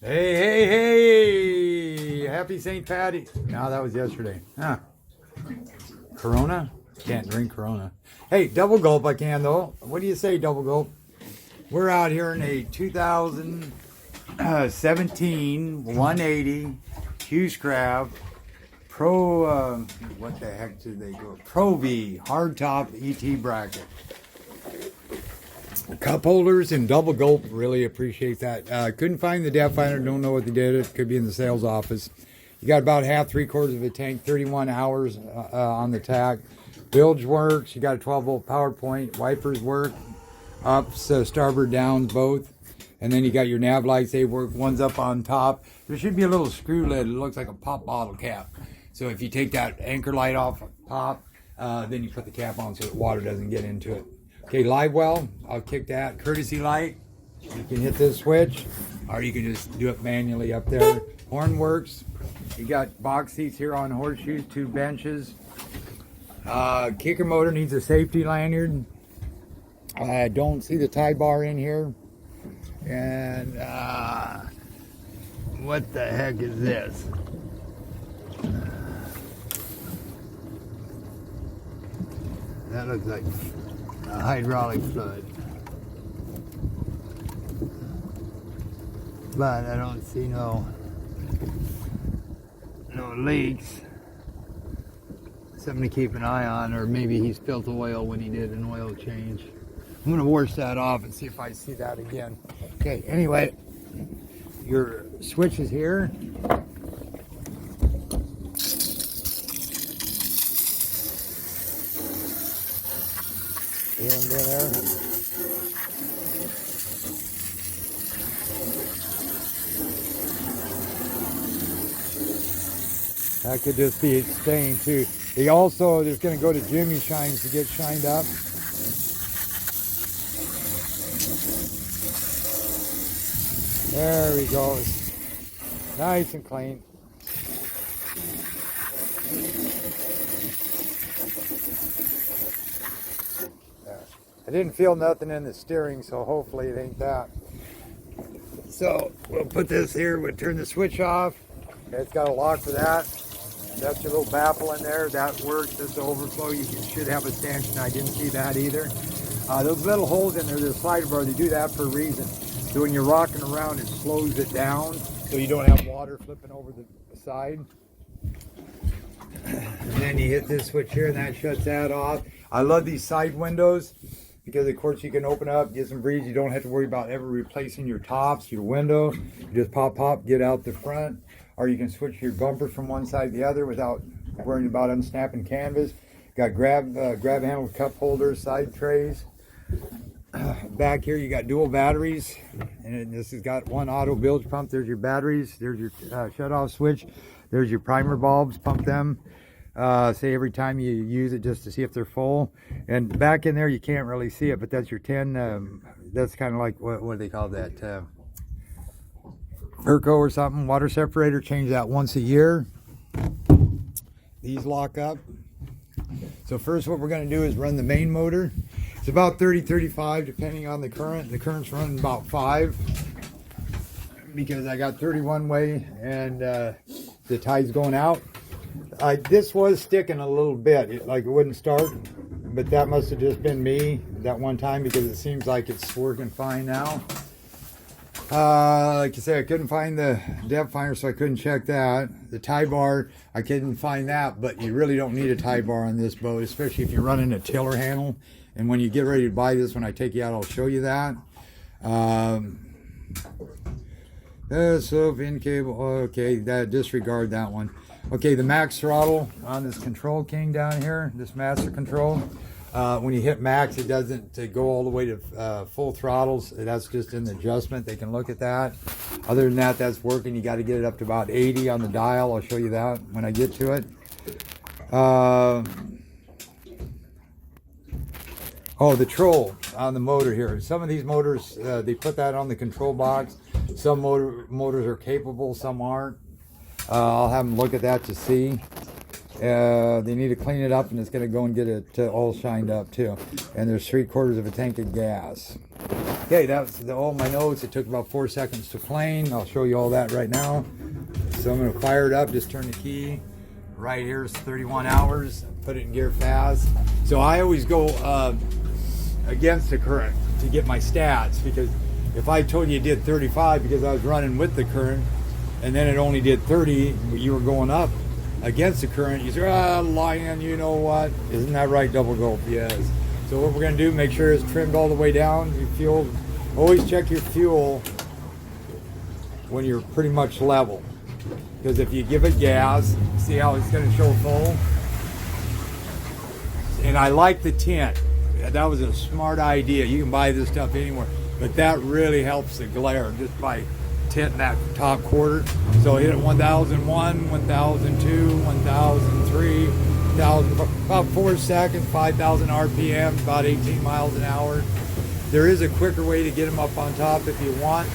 Hey, hey, hey! Happy St. Patty. No, that was yesterday. Huh. Corona? Can't drink Corona. Hey, double gulp I can though. What do you say, double gulp? We're out here in a 2017 180 Hughes Crab Pro, what the heck did they go? Pro V hardtop ET bracket. Cup holders and double gulp, really appreciate that. Couldn't find the depth finder, don't know what they did. It could be in the sales office. You got about half, 3/4 of a tank, 31 hours on the tack. Bilge works, you got a 12-volt power point, wipers work, ups, starboard, downs, both. And then you got your nav lights, they work, one's up on top. There should be a little screw lid, it looks like a pop bottle cap. So if you take that anchor light off, pop, then you put the cap on so the water doesn't get into it. Okay, live well, I'll kick that. Courtesy light, you can hit this switch, or you can just do it manually up there. Horn works. You got box seats here on horseshoes, 2 benches. Kicker motor needs a safety lanyard. I don't see the tie bar in here. And what the heck is this? That looks like hydraulic fluid, but I don't see no leaks. Something to keep an eye on, or maybe he spilled oil when he did an oil change. I'm gonna wash that off and see if I see that again. Okay, anyway, your switch is here. In there. That could just be it staying too. They also, there's going to go to Jimmy Shines to get shined up. There he goes. Nice and clean. I didn't feel nothing in the steering, so hopefully it ain't that. So we'll put this here, we'll turn the switch off. It's got a lock for that. That's your little baffle in there, that works. This overflow, you should have a stanchion. I didn't see that either. Those little holes in there, the slider bar, they do that for a reason. So when you're rocking around, it slows it down, so you don't have water flipping over the side. And then you hit this switch here, and that shuts that off. I love these side windows, because of course you can open up, get some breeze. You don't have to worry about ever replacing your tops, your window. You just pop, get out the front. Or you can switch your bumper from one side to the other without worrying about unsnapping canvas. Got grab handle with cup holders, side trays. Back here you got dual batteries. And this has got one auto bilge pump. There's your batteries. There's your shut-off switch. There's your primer bulbs. Pump them. Say every time you use it just to see if they're full. And back in there you can't really see it, but that's your 10, that's kind of like, what do they call that? Perco or something, water separator, change that once a year. These lock up. So first what we're going to do is run the main motor. It's about 30-35 depending on the current. The current's running about 5 because I got 31 way and the tie's going out. This was sticking a little bit, like it wouldn't start, but that must have just been me that one time because it seems like it's working fine now. Like I said, I couldn't find the depth finder, so I couldn't check that. The tie bar, I couldn't find that, but you really don't need a tie bar on this boat, especially if you're running a tiller handle. And when you get ready to buy this, when I take you out, I'll show you that. So pin cable, okay, disregard that one. Okay, the max throttle on this Control King down here, this master control. When you hit max, it doesn't go all the way to full throttles. That's just an adjustment. They can look at that. Other than that, that's working. You got to get it up to about 80 on the dial. I'll show you that when I get to it. Oh, the troll on the motor here. Some of these motors, they put that on the control box. Some motors are capable, some aren't. I'll have them look at that to see. They need to clean it up, and it's going to go and get it all shined up too. And there's 3/4 of a tank of gas. Okay, that's all my notes. It took about 4 seconds to plane. I'll show you all that right now. So I'm going to fire it up, just turn the key. Right here is 31 hours. Put it in gear fast. So I always go against the current to get my stats, because if I told you it did 35 because I was running with the current and then it only did 30, you were going up against the current, you say, lying, you know what? Isn't that right, Double Gulp? Yes. So what we're going to do, make sure it's trimmed all the way down. Your fuel, always check your fuel when you're pretty much level. Because if you give it gas, see how it's going to show full? And I like the tint. That was a smart idea. You can buy this stuff anywhere. But that really helps the glare just by tinting that top quarter. So hit it 1001, 1002, 1003, 1004, about 4 seconds, 5,000 RPM, about 18 miles an hour. There is a quicker way to get them up on top if you want.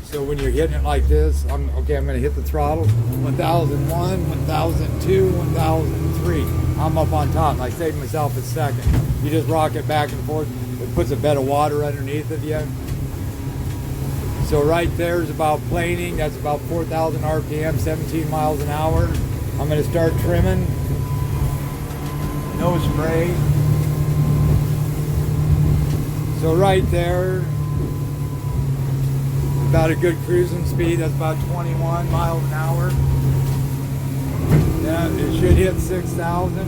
So when you're hitting it like this, I'm going to hit the throttle. 1001, 1002, 1003. I'm up on top. And I saved myself a second. You just rock it back and forth. It puts a bed of water underneath of you. So right there is about planing. That's about 4,000 RPM, 17 miles an hour. I'm going to start trimming. No spray. So right there, about a good cruising speed. That's about 21 miles an hour. Yeah, it should hit 6,000.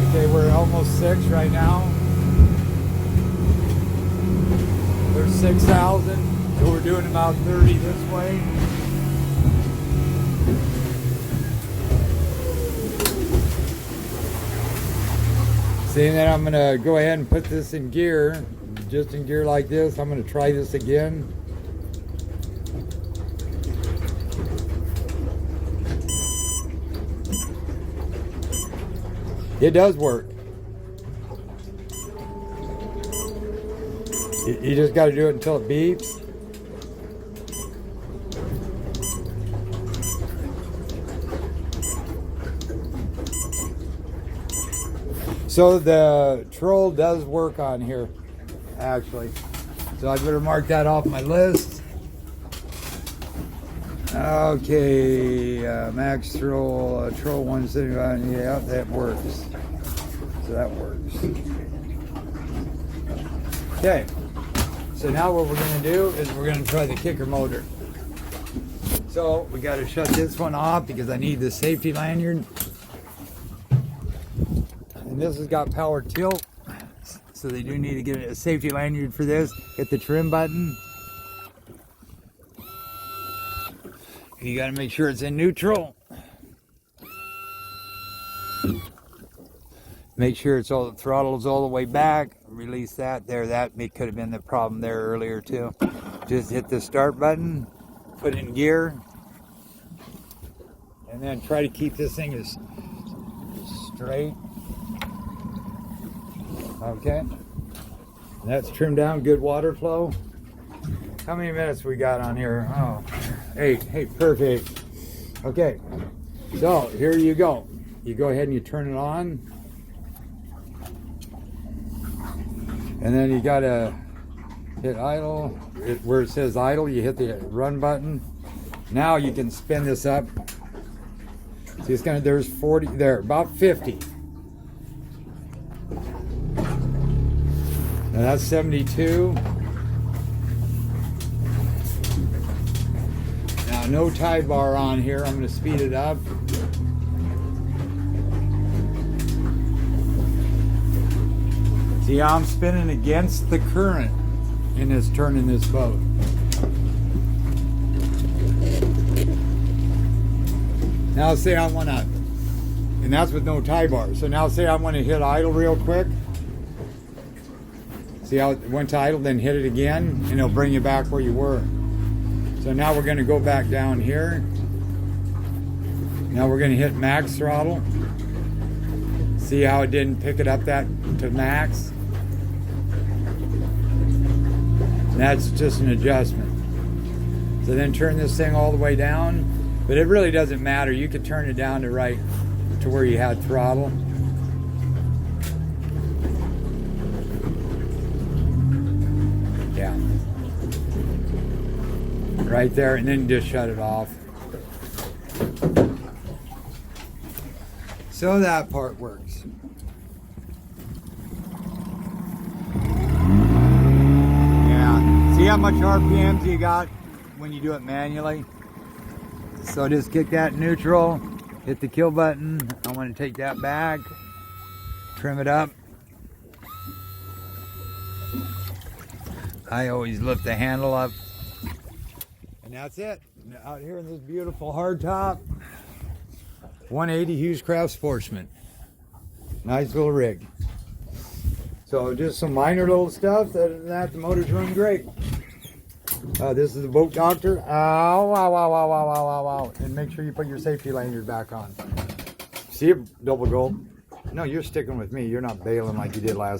Okay, we're almost 6 right now. There's 6,000. So we're doing about 30 this way. See, then I'm gonna go ahead and put this in gear. Just in gear like this. I'm going to try this again. It does work. You just got to do it until it beeps. So the troll does work on here, actually. So I better mark that off my list. Okay, max troll, troll 175, yeah, that works. So that works. Okay, so now what we're gonna do is we're gonna try the kicker motor. So we gotta shut this one off because I need the safety lanyard. And this has got power tilt. So they do need to get a safety lanyard for this. Hit the trim button. You got to make sure it's in neutral. Make sure it's all the throttle's all the way back. Release that there. That could have been the problem there earlier too. Just hit the start button. Put it in gear. And then try to keep this thing as straight. Okay, that's trimmed down, good water flow. How many minutes we got on here? Oh, 8. Hey, perfect. Okay, so here you go. You go ahead and you turn it on. And then you gotta hit idle. Where it says idle, you hit the run button. Now you can spin this up. See, it's gonna, there's 40, there, about 50. Now that's 72. Now no tie bar on here. I'm going to speed it up. See how I'm spinning against the current in this turning this boat. Now say I want to, and that's with no tie bar. So now say I want to hit idle real quick. See how it went to idle, then hit it again, and it'll bring you back where you were. So now we're going to go back down here. Now we're going to hit max throttle. See how it didn't pick it up that to max? That's just an adjustment. So then turn this thing all the way down. But it really doesn't matter. You could turn it down to right to where you had throttle. Yeah. Right there, and then just shut it off. So that part works. Yeah. See how much RPMs you got when you do it manually? So just kick that neutral, hit the kill button. I want to take that back, trim it up. I always lift the handle up. And that's it. Out here in this beautiful hardtop 180 Hughes-Craft Sportsman. Nice little rig. So just some minor little stuff. Other than that, the motor's running great. This is the boat doctor. Ow, ow, ow, ow, ow, ow, ow, ow. And make sure you put your safety lanyard back on. See you, double gulp. No, you're sticking with me. You're not bailing like you did last